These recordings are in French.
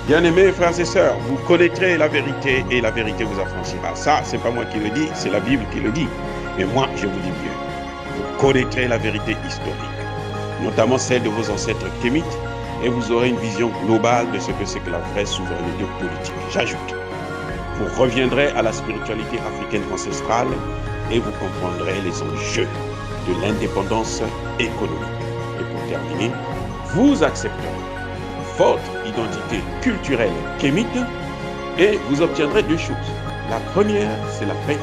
Bien-aimés frères et sœurs, vous connaîtrez la vérité et la vérité vous affranchira. Ça, c'est pas moi qui le dis, c'est la Bible qui le dit. Mais moi, je vous dis mieux. Vous connaîtrez la vérité historique, notamment celle de vos ancêtres kémites, et vous aurez une vision globale de ce que c'est que la vraie souveraineté politique. J'ajoute, vous reviendrez à la spiritualité africaine ancestrale et vous comprendrez les enjeux de l'indépendance économique. Et pour terminer, vous accepterez votre identité culturelle kémite et vous obtiendrez deux choses. La première, c'est la paix.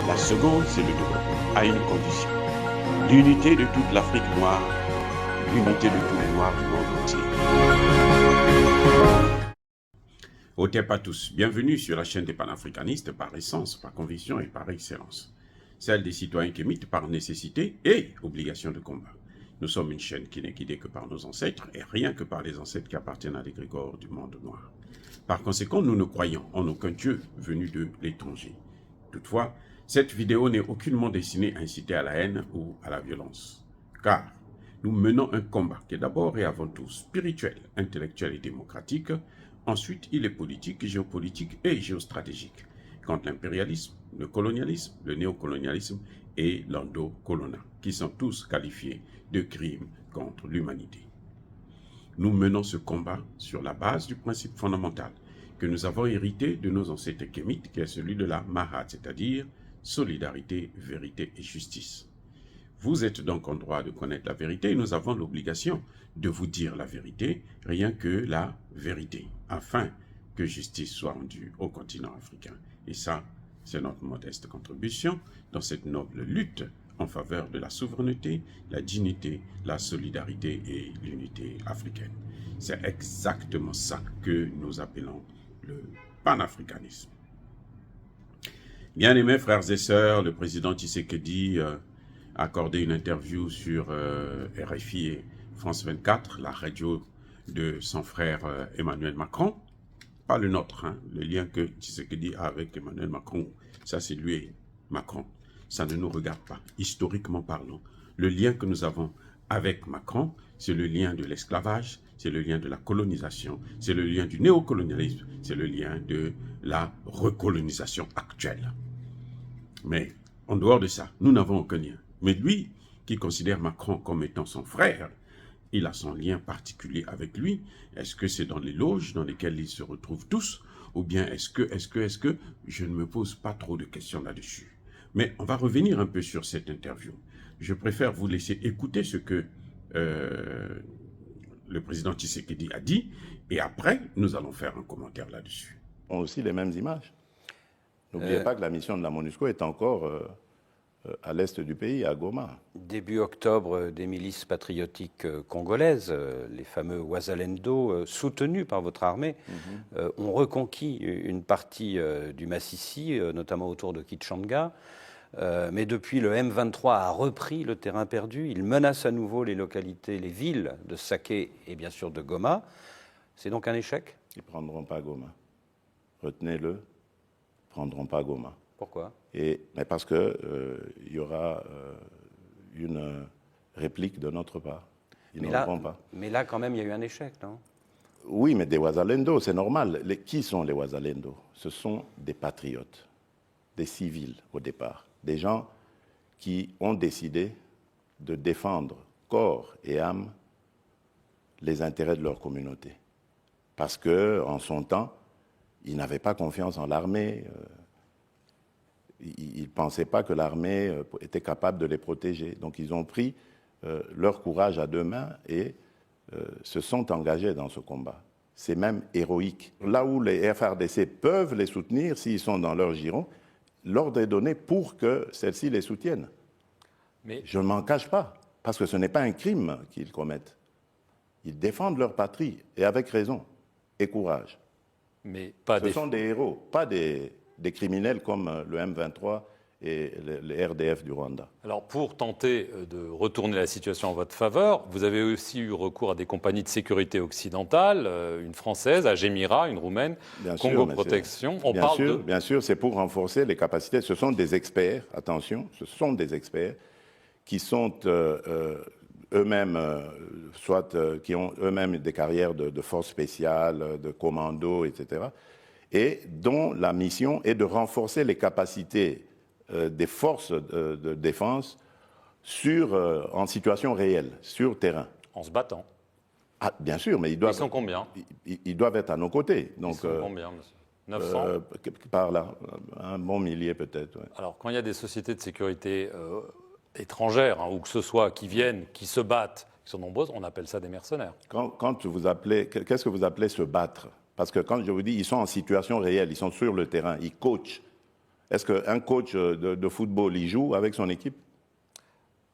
La seconde, c'est le développement, à une condition. L'unité de toute l'Afrique noire, l'unité de tous les Noirs du monde entier. Otep à tous, bienvenue sur la chaîne des panafricanistes par essence, par conviction et par excellence. Celle des citoyens kémites par nécessité et obligation de combat. Nous sommes une chaîne qui n'est guidée que par nos ancêtres et rien que par les ancêtres qui appartiennent à l'égrégore du monde noir. Par conséquent, nous ne croyons en aucun Dieu venu de l'étranger. Toutefois, cette vidéo n'est aucunement destinée à inciter à la haine ou à la violence. Car nous menons un combat qui est d'abord et avant tout spirituel, intellectuel et démocratique. Ensuite, il est politique, géopolitique et géostratégique. Contre l'impérialisme, le colonialisme, le néocolonialisme et l'endocolonat, qui sont tous qualifiés de crimes contre l'humanité. Nous menons ce combat sur la base du principe fondamental que nous avons hérité de nos ancêtres kémites, qui est celui de la Mahat, c'est-à-dire solidarité, vérité et justice. Vous êtes donc en droit de connaître la vérité et nous avons l'obligation de vous dire la vérité, rien que la vérité, afin que justice soit rendue au continent africain. Et ça, c'est notre modeste contribution dans cette noble lutte en faveur de la souveraineté, la dignité, la solidarité et l'unité africaine. C'est exactement ça que nous appelons le panafricanisme. Bien-aimés frères et sœurs, le président Tshisekedi a accordé une interview sur RFI et France 24, la radio de son frère Emmanuel Macron. Pas le nôtre, hein, le lien que Tshisekedi a avec Emmanuel Macron, ça c'est lui et Macron. Ça ne nous regarde pas, historiquement parlant. Le lien que nous avons avec Macron, c'est le lien de l'esclavage, c'est le lien de la colonisation, c'est le lien du néocolonialisme, c'est le lien de la recolonisation actuelle. Mais en dehors de ça, nous n'avons aucun lien. Mais lui, qui considère Macron comme étant son frère, il a son lien particulier avec lui. Est-ce que c'est dans les loges dans lesquelles ils se retrouvent tous? Ou bien est-ce que je ne me pose pas trop de questions là-dessus? Mais on va revenir un peu sur cette interview. Je préfère vous laisser écouter ce que le président Tshisekedi a dit, et après, nous allons faire un commentaire là-dessus. Ont aussi les mêmes images. N'oubliez pas que la mission de la MONUSCO est encore à l'est du pays, à Goma. Début octobre, des milices patriotiques congolaises, les fameux Wazalendo, soutenus par votre armée, ont reconquis une partie du Massissi, notamment autour de Kichanga. Mais depuis, le M23 a repris le terrain perdu. Il menace à nouveau les localités, les villes de Saké et bien sûr de Goma. C'est donc un échec? Ils ne prendront pas Goma. Retenez-le, ils ne prendront pas Goma. Pourquoi? Mais parce qu'il y aura une réplique de notre part. Ils ne le prendront pas. Mais là, quand même, il y a eu un échec, non? Oui, mais des Wazalendo, c'est normal. Qui sont les Wazalendo? Ce sont des patriotes, des civils au départ. Des gens qui ont décidé de défendre corps et âme les intérêts de leur communauté. Parce qu'en son temps, ils n'avaient pas confiance en l'armée. Ils ne pensaient pas que l'armée était capable de les protéger. Donc ils ont pris leur courage à deux mains et se sont engagés dans ce combat. C'est même héroïque. Là où les FARDC peuvent les soutenir, s'ils sont dans leur giron, l'ordre est donné pour que celles-ci les soutiennent. Mais je ne m'en cache pas, parce que ce n'est pas un crime qu'ils commettent. Ils défendent leur patrie, et avec raison, et courage. Mais pas ce sont des héros, pas des criminels comme le M23 et les RDF du Rwanda. Alors, pour tenter de retourner la situation en votre faveur, vous avez aussi eu recours à des compagnies de sécurité occidentales, une française, Agemira, une roumaine, Congo Protection. Bien sûr, c'est pour renforcer les capacités. Ce sont des experts, attention, ce sont des experts qui sont eux-mêmes qui ont eux-mêmes des carrières de forces spéciales, de commando, etc., et dont la mission est de renforcer les capacités des forces de défense en situation réelle, sur terrain. En se battant. Ah, bien sûr, mais ils sont combien? Ils doivent être à nos côtés. Donc, ils sont combien, monsieur? 900 par là, un bon millier peut-être. Ouais. Alors, quand il y a des sociétés de sécurité étrangères, ou que ce soit, qui viennent, qui se battent, qui sont nombreuses, on appelle ça des mercenaires. Quand vous appelez, qu'est-ce que vous appelez se battre? Parce que quand je vous dis, ils sont en situation réelle, ils sont sur le terrain, ils coachent. Est-ce qu'un coach de football, il joue avec son équipe?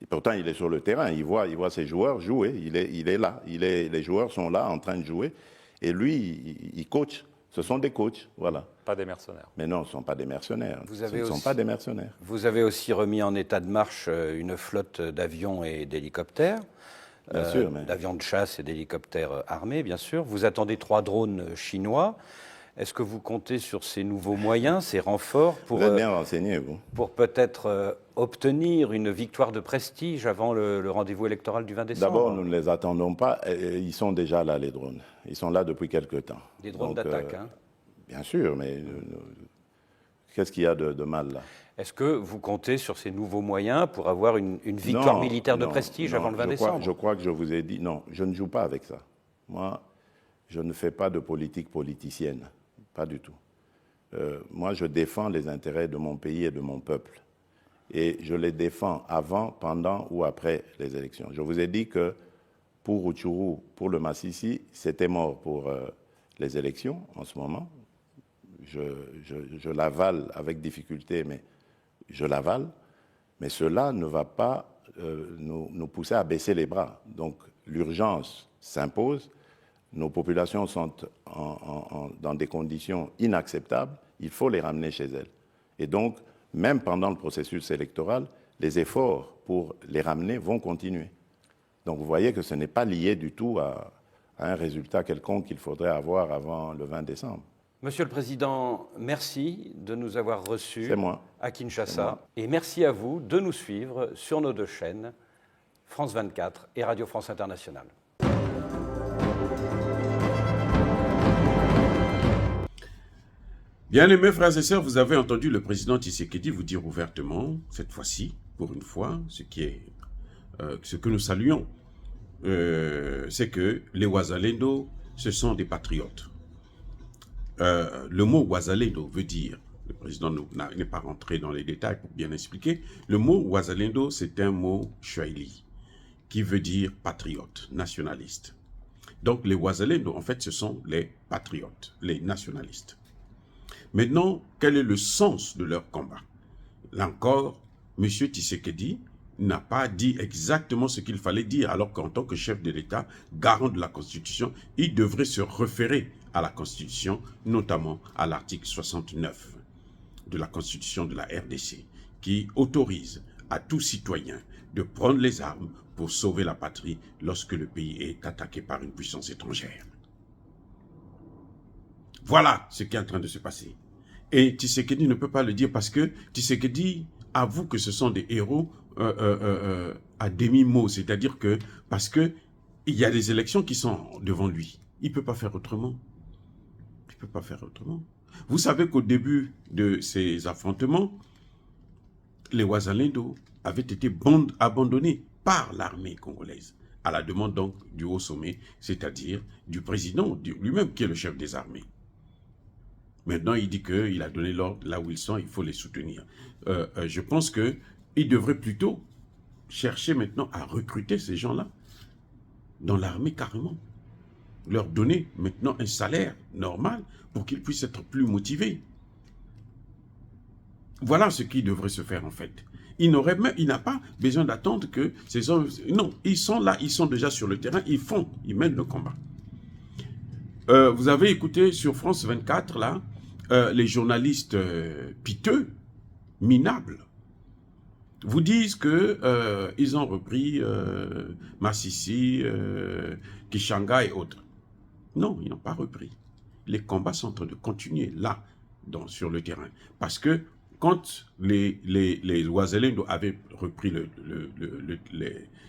Et pourtant, il est sur le terrain, il voit ses joueurs jouer, il est là, les joueurs sont là en train de jouer, et lui, il coach. Ce sont des coachs, voilà. Pas des mercenaires. Mais non, ce ne sont pas des mercenaires. Ce ne sont pas des mercenaires. Vous avez aussi remis en état de marche une flotte d'avions et d'hélicoptères. Bien sûr. D'avions de chasse et d'hélicoptères armés, bien sûr. Vous attendez 3 drones chinois. Est-ce que vous comptez sur ces nouveaux moyens, ces renforts vous êtes bien renseigné, vous. Pour peut-être obtenir une victoire de prestige avant le rendez-vous électoral du 20 décembre? D'abord, nous ne les attendons pas. Ils sont déjà là, les drones. Ils sont là depuis quelque temps. Des drones d'attaque, hein? Bien sûr, mais qu'est-ce qu'il y a de mal là? Est-ce que vous comptez sur ces nouveaux moyens pour avoir une victoire militaire de prestige avant le 20 décembre? Je crois que je vous ai dit, non, je ne joue pas avec ça. Moi, je ne fais pas de politique politicienne. Pas du tout. Moi, je défends les intérêts de mon pays et de mon peuple. Et je les défends avant, pendant ou après les élections. Je vous ai dit que pour Rutshuru, pour le Massissi, c'était mort pour les élections en ce moment. Je l'avale avec difficulté, mais je l'avale. Mais cela ne va pas nous pousser à baisser les bras. Donc l'urgence s'impose. Nos populations sont dans des conditions inacceptables, il faut les ramener chez elles. Et donc, même pendant le processus électoral, les efforts pour les ramener vont continuer. Donc vous voyez que ce n'est pas lié du tout à un résultat quelconque qu'il faudrait avoir avant le 20 décembre. Monsieur le Président, merci de nous avoir reçus à Kinshasa. Et merci à vous de nous suivre sur nos 2 chaînes, France 24 et Radio France Internationale. Bien-aimés frères et sœurs, vous avez entendu le président Tshisekedi vous dire ouvertement, cette fois-ci, pour une fois, ce que nous saluons, c'est que les Wazalendo, ce sont des patriotes. Le mot Wazalendo veut dire, le président n'est pas rentré dans les détails pour bien expliquer, le mot Wazalendo, c'est un mot Swahili, qui veut dire patriote, nationaliste. Donc les Wazalendo, en fait, ce sont les patriotes, les nationalistes. Maintenant, quel est le sens de leur combat? Là encore, M. Tshisekedi n'a pas dit exactement ce qu'il fallait dire, alors qu'en tant que chef de l'État, garant de la Constitution, il devrait se référer à la Constitution, notamment à l'article 69 de la Constitution de la RDC, qui autorise à tout citoyen de prendre les armes pour sauver la patrie lorsque le pays est attaqué par une puissance étrangère. Voilà ce qui est en train de se passer. Et Tshisekedi ne peut pas le dire parce que Tshisekedi avoue que ce sont des héros à demi-mot. C'est-à-dire que parce qu'il y a des élections qui sont devant lui. Il ne peut pas faire autrement. Il ne peut pas faire autrement. Vous savez qu'au début de ces affrontements, les Wazalendo avaient été abandonnés par l'armée congolaise, à la demande donc du haut sommet, c'est-à-dire du président lui-même qui est le chef des armées. Maintenant, il dit qu'il a donné l'ordre, là où ils sont, il faut les soutenir. Je pense qu'il devrait plutôt chercher maintenant à recruter ces gens-là dans l'armée carrément. Leur donner maintenant un salaire normal pour qu'ils puissent être plus motivés. Voilà ce qui devrait se faire en fait. Il n'a pas besoin d'attendre que ces hommes... Non, ils sont là, ils sont déjà sur le terrain, ils mènent le combat. Vous avez écouté sur France 24, là, les journalistes piteux, minables, vous disent qu'ils ont repris Massissi, Kishanga et autres. Non, ils n'ont pas repris. Les combats sont en train de continuer là, sur le terrain. Parce que quand les Wazalendo avaient repris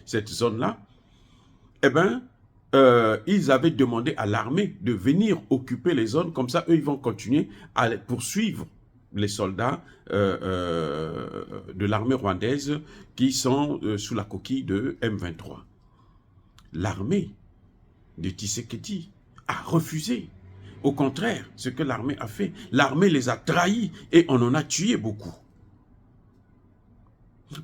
cette zone-là, eh bien, ils avaient demandé à l'armée de venir occuper les zones, comme ça, eux, ils vont continuer à poursuivre les soldats de l'armée rwandaise qui sont sous la coquille de M23. L'armée de Tshisekedi a refusé. Au contraire, ce que l'armée a fait, l'armée les a trahis et on en a tué beaucoup.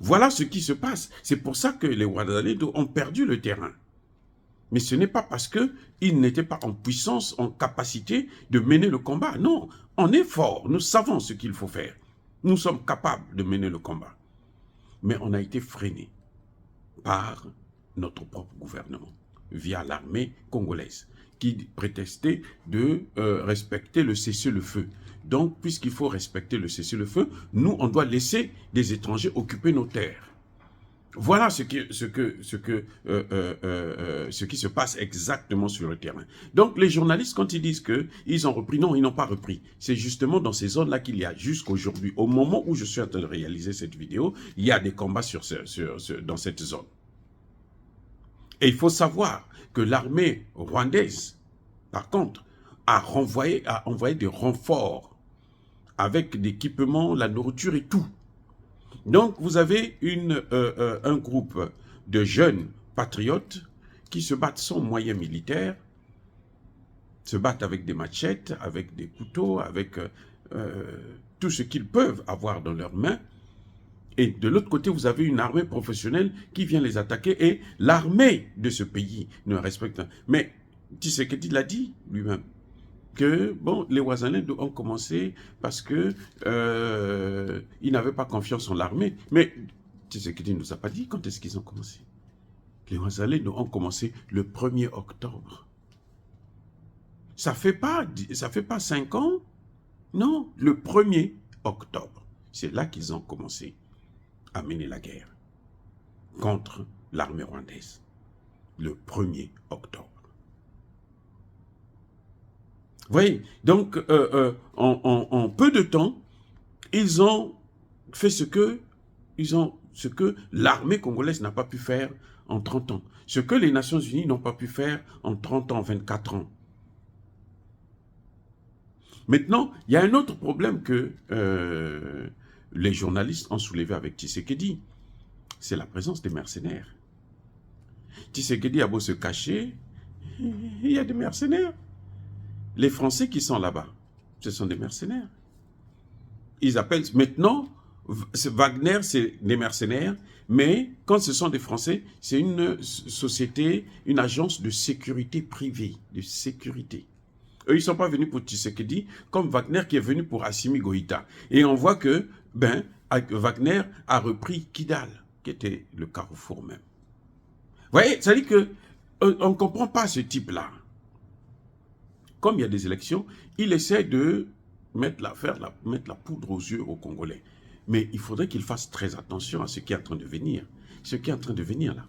Voilà ce qui se passe. C'est pour ça que les Wazalendo ont perdu le terrain. Mais ce n'est pas parce qu'ils n'étaient pas en puissance, en capacité de mener le combat. Non, on est fort, nous savons ce qu'il faut faire. Nous sommes capables de mener le combat. Mais on a été freiné par notre propre gouvernement, via l'armée congolaise, qui prétestait de respecter le cessez-le-feu. Donc, puisqu'il faut respecter le cessez-le-feu, nous, on doit laisser des étrangers occuper nos terres. Voilà ce qui se passe exactement sur le terrain. Donc, les journalistes, quand ils disent qu'ils ont repris, non, ils n'ont pas repris. C'est justement dans ces zones-là qu'il y a jusqu'aujourd'hui, au moment où je suis en train de réaliser cette vidéo, il y a des combats dans cette zone. Et il faut savoir que l'armée rwandaise, par contre, a envoyé des renforts avec l'équipement, la nourriture et tout. Donc, vous avez un groupe de jeunes patriotes qui se battent sans moyens militaires, se battent avec des machettes, avec des couteaux, avec tout ce qu'ils peuvent avoir dans leurs mains. Et de l'autre côté, vous avez une armée professionnelle qui vient les attaquer et l'armée de ce pays ne respecte pas. Mais Tshisekedi l'a dit lui-même, que bon, les Wazalendo ont commencé parce que ils n'avaient pas confiance en l'armée. Mais Tshisekedi ne nous a pas dit quand est-ce qu'ils ont commencé. Les Wazalendo ont commencé le 1er octobre. Ça fait pas 5 ans. Non, le 1er octobre. C'est là qu'ils ont commencé à mener la guerre contre l'armée rwandaise. Le 1er octobre. Vous voyez, donc en peu de temps, ils ont fait ce que l'armée congolaise n'a pas pu faire en 30 ans. Ce que les Nations Unies n'ont pas pu faire en 30 ans, 24 ans. Maintenant, il y a un autre problème que les journalistes ont soulevé avec Tshisekedi. C'est la présence des mercenaires. Tshisekedi a beau se cacher, il y a des mercenaires. Les Français qui sont là-bas, ce sont des mercenaires. Ils appellent maintenant, Wagner, c'est des mercenaires, mais quand ce sont des Français, c'est une société, une agence de sécurité privée, de sécurité. Eux, ils ne sont pas venus pour Tshisekedi, comme Wagner qui est venu pour Assimi Goïta. Et on voit que Wagner a repris Kidal, qui était le carrefour même. Vous voyez, ça dit qu'on ne comprend pas ce type-là. Comme il y a des élections, il essaie de mettre la poudre aux yeux aux Congolais. Mais il faudrait qu'il fasse très attention à ce qui est en train de venir. Ce qui est en train de venir là,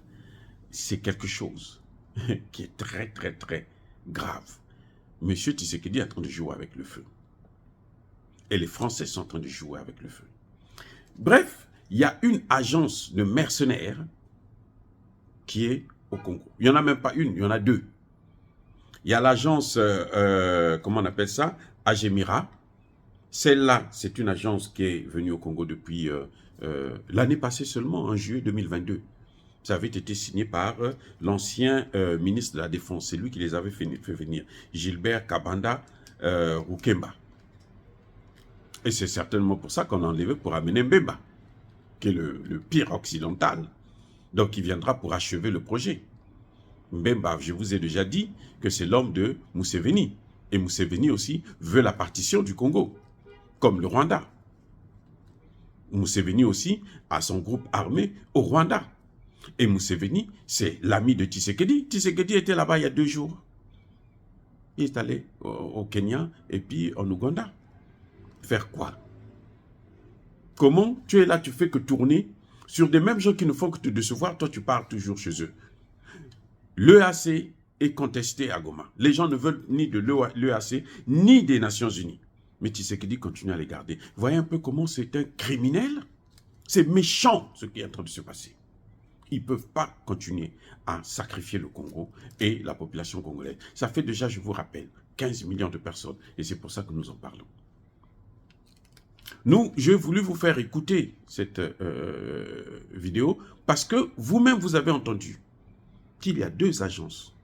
c'est quelque chose qui est très, très, très grave. Monsieur Tshisekedi est en train de jouer avec le feu. Et les Français sont en train de jouer avec le feu. Bref, il y a une agence de mercenaires qui est au Congo. Il n'y en a même pas une, il y en a deux. Il y a l'agence, comment on appelle ça, Agémira. Celle-là, c'est une agence qui est venue au Congo depuis l'année passée seulement, en juillet 2022. Ça avait été signé par l'ancien ministre de la Défense. C'est lui qui les avait fait venir, Gilbert Kabanda Rukemba. Et c'est certainement pour ça qu'on a enlevé pour amener Mbemba, qui est le pire occidental. Donc il viendra pour achever le projet. Mbemba, je vous ai déjà dit que c'est l'homme de Museveni. Et Museveni aussi veut la partition du Congo, comme le Rwanda. Museveni aussi a son groupe armé au Rwanda. Et Museveni, c'est l'ami de Tshisekedi. Tshisekedi était là-bas il y a 2 jours. Il est allé au Kenya et puis en Ouganda. Faire quoi? Comment tu es là, tu fais que tourner sur des mêmes gens qui ne font que te décevoir, toi tu pars toujours chez eux. L'EAC est contesté à Goma. Les gens ne veulent ni de l'EAC, ni des Nations Unies. Mais Tshisekedi continue à les garder. Voyez un peu comment c'est un criminel. C'est méchant ce qui est en train de se passer. Ils ne peuvent pas continuer à sacrifier le Congo et la population congolaise. Ça fait déjà, je vous rappelle, 15 millions de personnes. Et c'est pour ça que nous en parlons. J'ai voulu vous faire écouter cette vidéo parce que vous-même, vous avez entendu qu'il y a 2 agences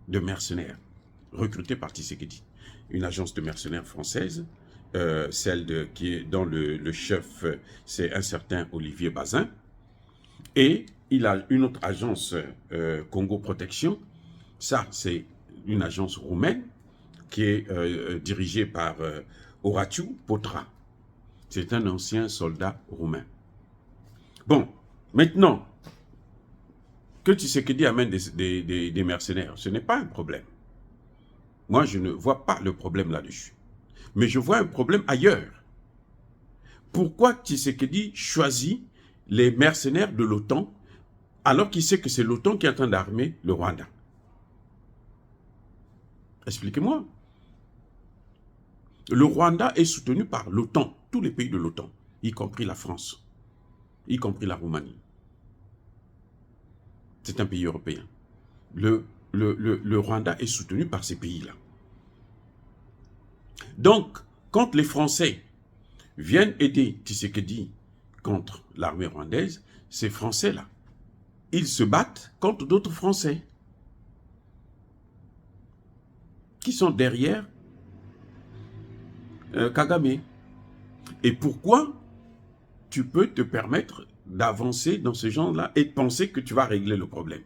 de mercenaires recrutées par Tshisekedi. Une agence de mercenaires française, dont le chef, c'est un certain Olivier Bazin. Et il a une autre agence, Congo Protection. Ça, c'est une agence roumaine qui est dirigée par Horatiu Potra. C'est un ancien soldat roumain. Bon, maintenant, que Tshisekedi amène des mercenaires, ce n'est pas un problème. Moi, je ne vois pas le problème là-dessus. Mais je vois un problème ailleurs. Pourquoi Tshisekedi choisit les mercenaires de l'OTAN alors qu'il sait que c'est l'OTAN qui est en train d'armer le Rwanda? Expliquez-moi. Le Rwanda est soutenu par l'OTAN, tous les pays de l'OTAN, y compris la France, y compris la Roumanie. C'est un pays européen. Le Rwanda est soutenu par ces pays-là. Donc, quand les Français viennent aider Tshisekedi contre l'armée rwandaise, ces Français-là, ils se battent contre d'autres Français qui sont derrière Kagame. Et pourquoi tu peux te permettre d'avancer dans ce genre-là et de penser que tu vas régler le problème?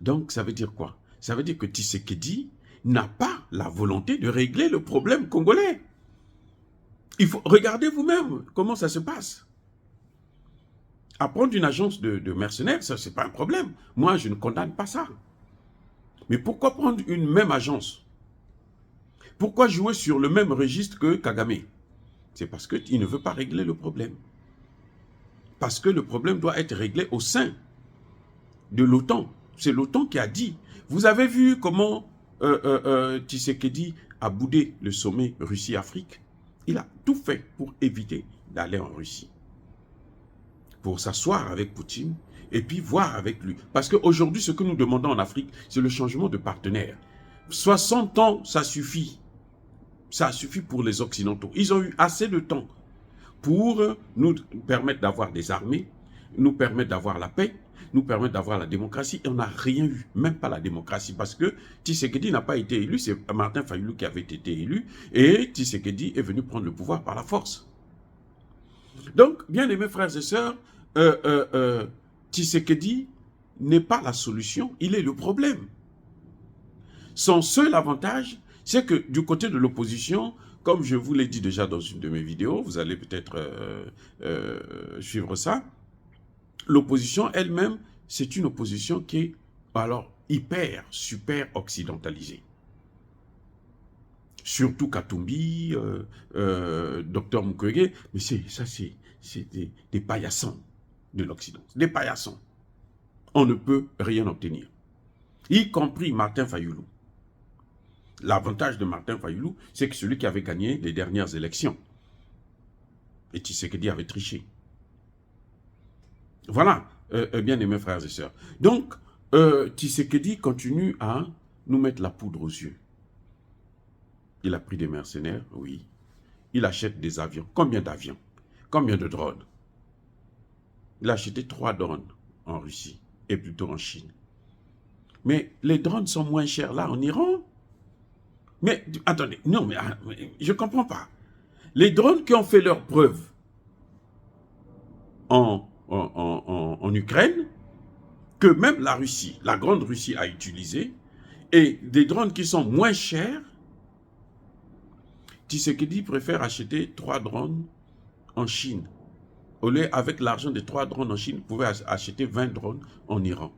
Donc, ça veut dire quoi? Ça veut dire que Tshisekedi n'a pas la volonté de régler le problème congolais. Regardez vous-même comment ça se passe. Apprendre une agence de mercenaires, ça, c'est pas un problème. Moi, je ne condamne pas ça. Mais pourquoi prendre une même agence? Pourquoi jouer sur le même registre que Kagame? C'est parce qu'il ne veut pas régler le problème. Parce que le problème doit être réglé au sein de l'OTAN. C'est l'OTAN qui a dit. Vous avez vu comment Tshisekedi a boudé le sommet Russie-Afrique? Il a tout fait pour éviter d'aller en Russie. Pour s'asseoir avec Poutine et puis voir avec lui. Parce qu'aujourd'hui, ce que nous demandons en Afrique, c'est le changement de partenaire. 60 ans, ça suffit. Ça suffit pour les Occidentaux. Ils ont eu assez de temps pour nous permettre d'avoir des armées, nous permettre d'avoir la paix, nous permettre d'avoir la démocratie. Et on n'a rien eu, même pas la démocratie. Parce que Tshisekedi n'a pas été élu, c'est Martin Fayulu qui avait été élu. Et Tshisekedi est venu prendre le pouvoir par la force. Donc, bien aimés frères et sœurs, Tshisekedi n'est pas la solution, il est le problème. Son seul avantage, c'est que du côté de l'opposition, comme je vous l'ai dit déjà dans une de mes vidéos, vous allez peut-être suivre ça, l'opposition elle-même, c'est une opposition qui est alors super occidentalisée. Surtout Katumbi, Dr Mukwege, mais ça c'est des paillassons de l'Occident, des paillassons. On ne peut rien obtenir, y compris Martin Fayulu. L'avantage de Martin Fayulu, c'est que celui qui avait gagné les dernières élections. Et Tshisekedi avait triché. Voilà, bien aimés frères et sœurs. Donc, Tshisekedi continue à nous mettre la poudre aux yeux. Il a pris des mercenaires, oui. Il achète des avions. Combien d'avions? Combien de drones? Il a acheté 3 drones en Russie, et plutôt en Chine. Mais les drones sont moins chers là, en Iran. Mais, attendez, non, mais je ne comprends pas. Les drones qui ont fait leurs preuves en Ukraine, que même la Russie, la grande Russie a utilisé, et des drones qui sont moins chers, Tshisekedi préfère acheter 3 drones en Chine. Au lieu, avec l'argent des 3 drones en Chine, vous pouvez acheter 20 drones en Iran.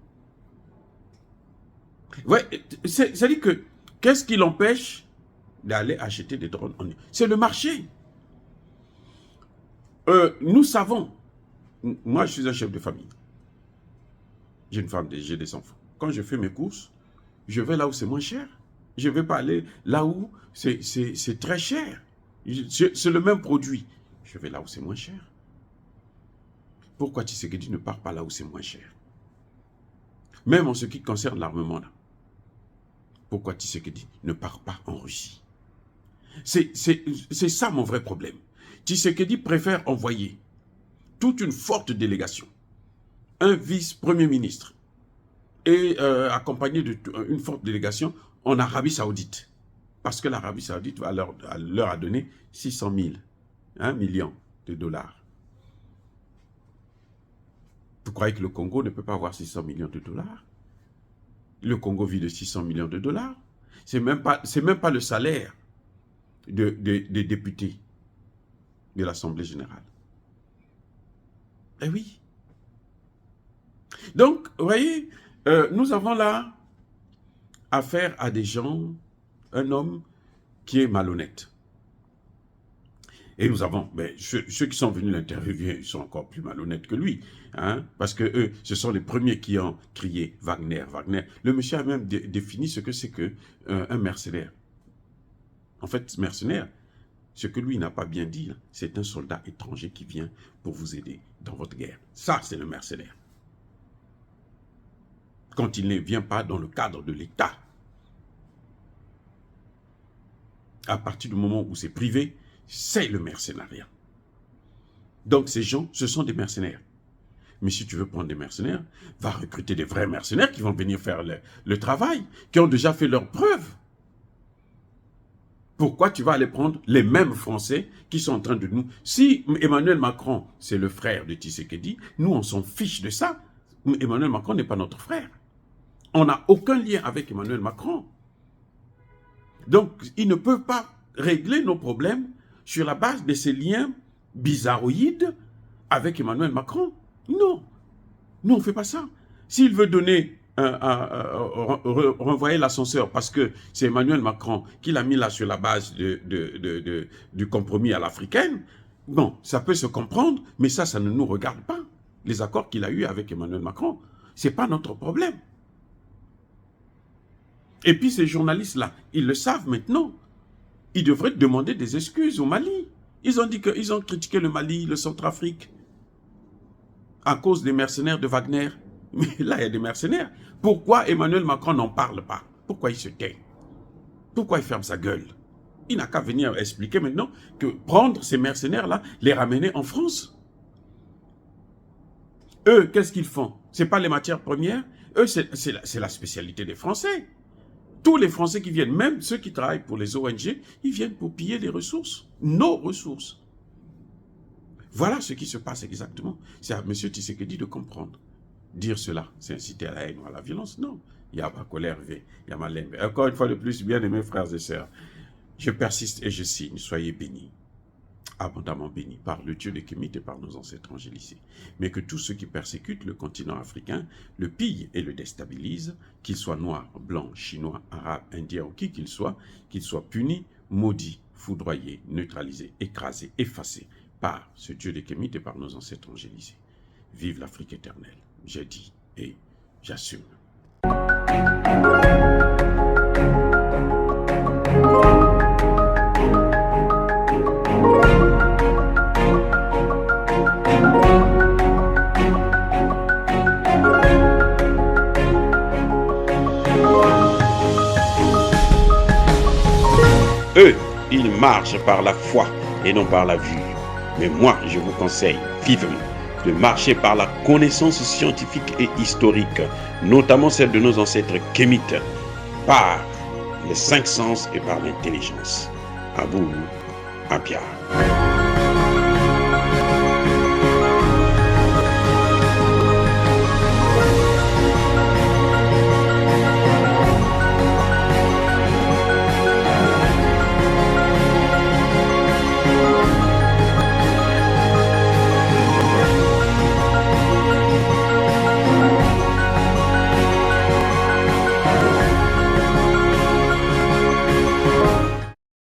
Ouais, c'est-à-dire que, qu'est-ce qui l'empêche d'aller acheter des drones en Iran? C'est le marché. Nous savons, moi je suis un chef de famille. J'ai une femme, j'ai des enfants. Quand je fais mes courses, je vais là où c'est moins cher. Je ne vais pas aller là où c'est très cher. C'est le même produit. Je vais là où c'est moins cher. pourquoi Tshisekedi ne part pas là où c'est moins cher? Même en ce qui concerne l'armement, là. Pourquoi Tshisekedi ne part pas en Russie? C'est ça mon vrai problème. Tshisekedi préfère envoyer toute une forte délégation, un vice-premier ministre, et accompagné d'une forte délégation en Arabie Saoudite. Parce que l'Arabie Saoudite leur a donné 600 000, 1 million de dollars. Vous croyez que le Congo ne peut pas avoir 600 millions de dollars? Le Congo vit de 600 millions de dollars. C'est même pas le salaire des députés de l'Assemblée générale. Eh oui. Donc, vous voyez, nous avons là affaire à des gens, un homme qui est malhonnête. Et nous avons, ceux qui sont venus l'interviewer, ils sont encore plus malhonnêtes que lui. Hein, parce que eux, ce sont les premiers qui ont crié Wagner, Wagner. Le monsieur a même défini ce que c'est qu'un mercenaire. En fait, mercenaire, ce que lui n'a pas bien dit, c'est un soldat étranger qui vient pour vous aider dans votre guerre. Ça, c'est le mercenaire. Quand il ne vient pas dans le cadre de l'État. À partir du moment où c'est privé, c'est le mercenariat. Donc ces gens, ce sont des mercenaires. Mais si tu veux prendre des mercenaires, va recruter des vrais mercenaires qui vont venir faire le travail, qui ont déjà fait leurs preuves. Pourquoi tu vas aller prendre les mêmes Français qui sont en train de nous... Si Emmanuel Macron, c'est le frère de Tshisekedi, nous on s'en fiche de ça. Emmanuel Macron n'est pas notre frère. On n'a aucun lien avec Emmanuel Macron. Donc, ils ne peuvent pas régler nos problèmes sur la base de ces liens bizarroïdes avec Emmanuel Macron. Non. Nous, on ne fait pas ça. S'il veut donner, renvoyer l'ascenseur parce que c'est Emmanuel Macron qui l'a mis là sur la base du compromis à l'africaine, bon, ça peut se comprendre, mais ça ne nous regarde pas. Les accords qu'il a eus avec Emmanuel Macron, ce n'est pas notre problème. Et puis ces journalistes-là, ils le savent maintenant. Ils devraient demander des excuses au Mali. Ils ont dit qu'ils ont critiqué le Mali, le Centrafrique, à cause des mercenaires de Wagner. Mais là, il y a des mercenaires. Pourquoi Emmanuel Macron n'en parle pas? Pourquoi il se tait? Pourquoi il ferme sa gueule? Il n'a qu'à venir expliquer maintenant que prendre ces mercenaires-là, les ramener en France. Eux, qu'est-ce qu'ils font? Ce n'est pas les matières premières. Eux, c'est la spécialité des Français. Tous les Français qui viennent, même ceux qui travaillent pour les ONG, ils viennent pour piller les ressources, nos ressources. Voilà ce qui se passe exactement. C'est à M. Tshisekedi de comprendre. Dire cela, c'est inciter à la haine ou à la violence. Non. Il y a ma colère, il y a ma laine. Encore une fois de plus, bien aimés frères et sœurs, je persiste et je signe. Soyez bénis, abondamment bénis par le Dieu des Kémites et par nos ancêtres angélicés. Mais que tous ceux qui persécutent le continent africain le pillent et le déstabilisent, qu'ils soient noirs, blancs, chinois, arabes, indiens ou qui qu'ils soient punis, maudits, foudroyés, neutralisés, écrasés, effacés par ce Dieu des Kémites et par nos ancêtres angélicés. Vive l'Afrique éternelle. J'ai dit et j'assume. Eux, ils marchent par la foi et non par la vue. Mais moi, je vous conseille vivement de marcher par la connaissance scientifique et historique, notamment celle de nos ancêtres kémites, par les 5 sens et par l'intelligence. À vous, Abia.